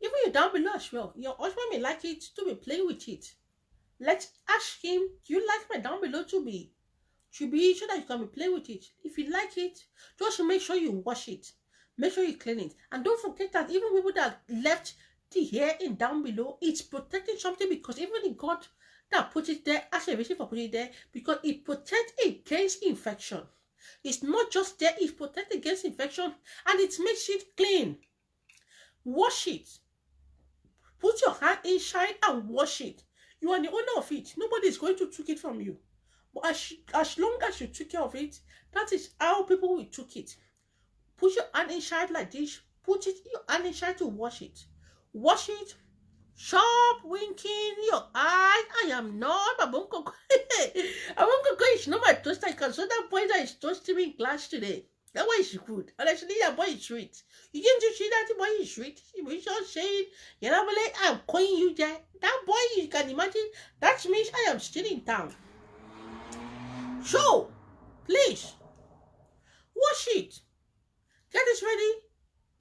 Even you down below as well. Your husband may like it to be playing with it. Let's ask him, do you like my down below to be so that you can be playing with it? If you like it, just make sure you wash it. Make sure you clean it. And don't forget that even people that left the hair in down below, it's protecting something, because even the God that put it there as a reason for putting it there, because it protects against infection. It's not just there, it protects against infection, and it makes it clean. Wash it. Put your hand inside and wash it. You are the owner of it. Nobody is going to take it from you. But as long as you took care of it, that is how people will take it. Put your hand inside like this. Put your hand inside to wash it. Wash it. Stop winking your eye. I am not Abonko. Abonko is not my toaster. I can show that boy that is toasting me in class today. That boy is good. And actually, that boy is sweet. You didn't see that boy is sweet. He was just saying, you know, I'm calling you there. That boy, you can imagine, that means I am still in town. So, please, wash it. Get it ready,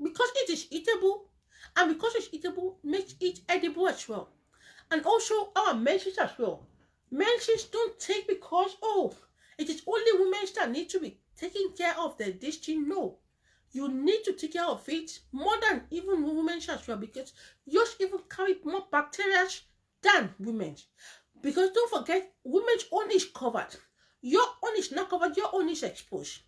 because it is eatable, and because it's eatable, makes it edible as well. And also our menses as well. Menses don't take because, oh, It is only women that need to be taking care of this thing. No. You need to take care of it more than even women as well, because yours even carry more bacteria than women. Because don't forget, women's own is covered. Your own is not covered, your own is exposed.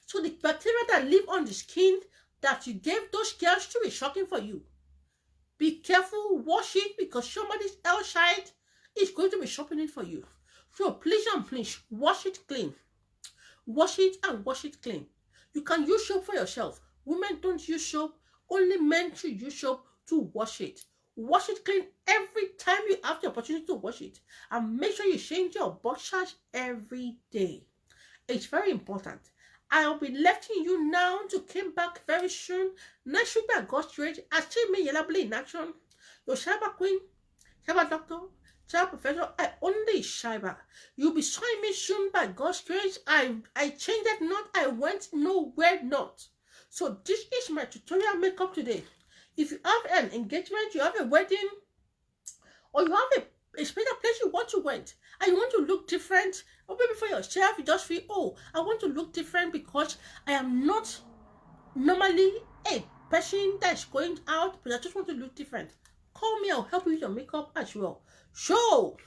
So the bacteria that live on the skin that you gave those girls to is shocking for you. Be careful, wash it, because somebody outside is going to be shopping it for you. So please and please, wash it clean. Wash it and wash it clean. You can use soap for yourself. Women don't use soap. Only men should use soap to wash it. Wash it clean every time you have the opportunity to wash it. And make sure you change your boxers every day. It's very important. I'll be letting you now to come back very soon. Next week by God's grace, achieve me yellably in action. Your cyber queen, cyber doctor, cyber professor, I only cyber. You'll be showing me soon by God's grace. I changed it not, I went nowhere not. So this is my tutorial makeup today. If you have an engagement, you have a wedding, or you have a special place you want to went, and you want to look different, or maybe for yourself, you just feel, oh, I want to look different because I am not normally a person that's going out, but I just want to look different. Call me, I'll help you with your makeup as well. So,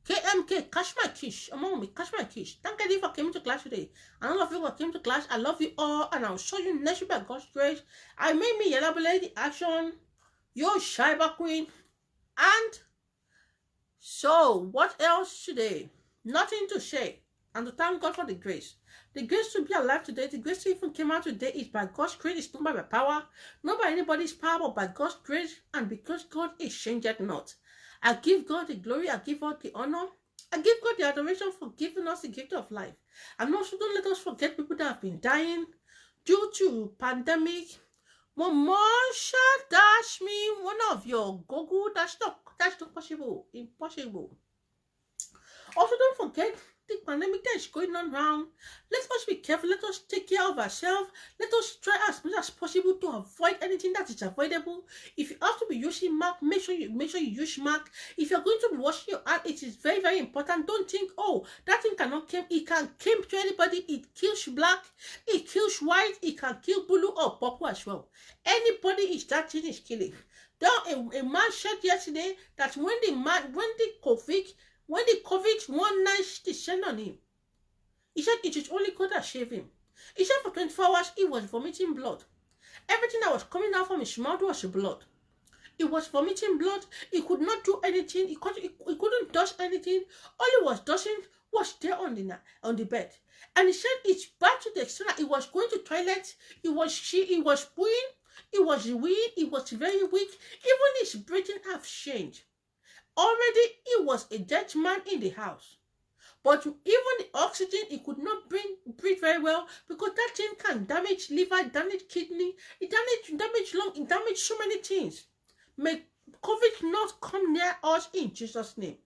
KMK, Cash My Kish, among me, Cash My Kish. Thank you for coming to class today. And all of you who came to class, I love you all, and I'll show you next week by God's grace. I made me Yellow Lady Action, your cyber queen, and so what else today? Nothing to say, and to thank God for the grace. The grace to be alive today, the grace to even come out today is by God's grace. It's not by my power, not by anybody's power, but by God's grace, and because God is changed not. I give God the glory, I give God the honor, I give God the adoration for giving us the gift of life. And also don't let us forget people that have been dying due to pandemic. Mamasha dash me one of your Google, that's not possible, impossible. Also don't forget the pandemic that is going on around. Let us be careful. Let us take care of ourselves. Let us try as much as possible to avoid anything that is avoidable. If you have to be using mask, make sure you use mask. If you're going to be washing your hands, it is very, very important. Don't think, oh, that thing cannot come. It can come to anybody. It kills black, it kills white, it can kill blue or purple as well. Anybody is that thing is killing. A man said yesterday that when the COVID one night descended on him, he said it is only God that saved him. He said for 24 hours he was vomiting blood. Everything that was coming out from his mouth was blood. He was vomiting blood. He could not do anything. He couldn't dust anything. All he was dusting was there on the bed. And he said it's bad to the extent that he was going to toilet. He was pooing. He was weak. He was very weak. Even his breathing have changed. Already he was a dead man in the house. But even the oxygen, he could not breathe very well, because that thing can damage liver, damage kidney, it damage lung, it damage so many things. May COVID not come near us in Jesus' name.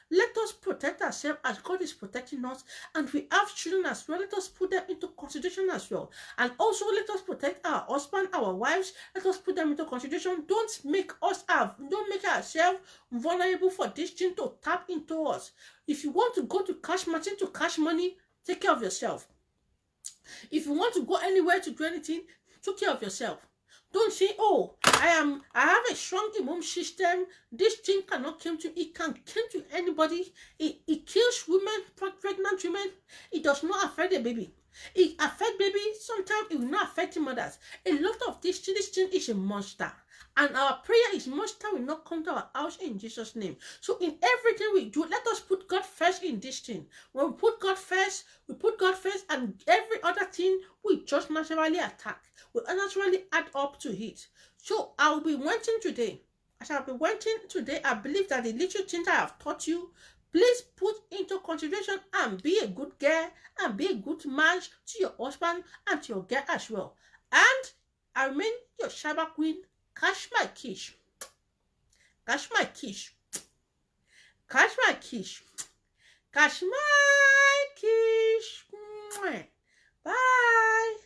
Let us protect ourselves as God is protecting us, and we have children as well. Let us put them into consideration as well. And also let us protect our husband, our wives. Let us put them into consideration. Don't make ourselves vulnerable for this thing to tap into us. If you want to go to cash machine to cash money, take care of yourself. If you want to go anywhere to do anything, take care of yourself. Don't say, oh, I have a strong immune system. This thing cannot kill you. It can kill to anybody. It kills women, pregnant women. It does not affect the baby. It affects baby. Sometimes it will not affect the mothers. A lot of this thing is a monster. And our prayer is monster will not come to our house in Jesus' name. So in everything we do, let us put God first in this thing. When we put God first, and every other thing we just naturally attack. We naturally add up to it. So I'll be wanting today. As I'll be wanting today, I believe that the little things I have taught you, please put into consideration and be a good girl and be a good man to your husband and to your girl as well. And I remain your cyber queen, Cash My Kish. Cash My Kish. Cash My Kish. Cash My Kish. Bye.